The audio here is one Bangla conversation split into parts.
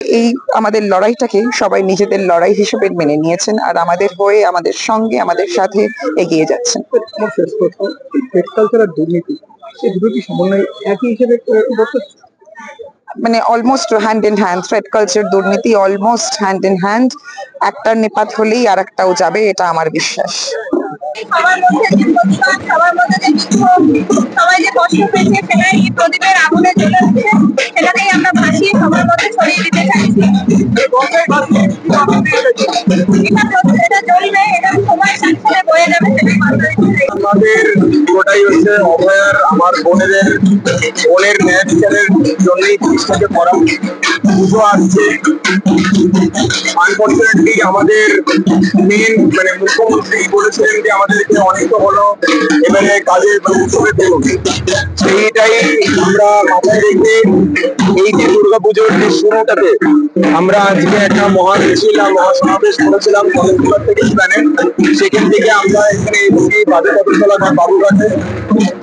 এই আমাদের লড়াইটাকে সবাই নিজেদের লড়াই হিসেবে মেনে নিয়েছেন আর আমাদের হয়ে আমাদের সঙ্গে আমাদের সাথে এগিয়ে যাচ্ছেন। আমার শেষ প্রশ্ন, পেট কালচার আর দুর্নীতি এই দুটো কি সমন্বয় একই হিসেবে বলতেছে? মানে almost hand in hand, thread culture দুর্নীতি অলমোস্ট হ্যান্ড ইন হ্যান্ড, একটা নেপাত হলেই আর একটাও যাবে, এটা আমার বিশ্বাস। সবার মধ্যে যে প্রতিবাদ, সবার মধ্যে যে বিক্ষোভ, সবাই যে কষ্ট পেয়েছে সেটাই এই প্রদীপের আগুনে জ্বলে উঠছে, সেটাকেই আমরা ভাসিয়ে সবার মধ্যে ছড়িয়ে দিতে চাইছি। এটা জ্বলবে, এটা সময়ের সাথে সাথে বয়ে যাবে, সেটাই মাথায় রেখে চাইছি। আমাদের পুরোটাই হচ্ছে অভয়ার আমার বোনের ন্যায় বিচারের জন্যই জিনিসটাকে করা। পুজো আসছে, আনফর্চুনেটলি আমাদের মেন মানে মুখ্যমন্ত্রী বলেছিলেন যে আমাদেরকে অনেক হলো এবারে কাজের উৎসবে দেবো, সেইটাই আমরা মাথায় রেখে এই যে দুর্গাপুজোর যে শুরুটাতে আমরা আজকে একটা মহামিছিল আর মহাসমাবেশ করেছিলাম কলেজগুলোর থেকে প্ল্যানে। সেখান থেকে আমরা এখানে এসেছি বাজেপতলা বা বাবুঘাটে,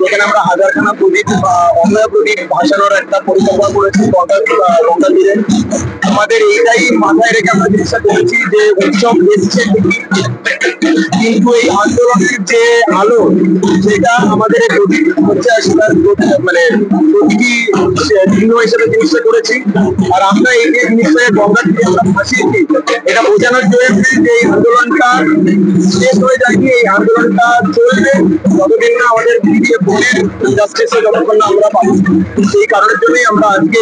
যেখানে আমরা হাজারখানা প্রদীপ বা অভয়া প্রদীপ ভাসানোর একটা পরিকল্পনা করেছি গঙ্গা তীরে। আমাদের এইটাই মাথায় রেখে আমরা চেষ্টা করেছি যে উৎসব এসছে কিন্তু এই আন্দোলনের যে আলো সেটা আমাদের হচ্ছে মানে প্রতীকী চিহ্ন হিসেবে জিনিসটা করেছি। আর আমরা এই যে জিনিসটাকে গঙ্গা থেকে আমরা ভাসিয়েছি, এটা বোঝানোর জন্য যে এই আন্দোলনটা শেষ হয়ে যায়নি, এই আন্দোলনটা চলবে যতদিন না আমাদের বোনের জাস্টিসে যতক্ষণ না আমরা পাবো। সেই কারণের জন্যই আমরা আজকে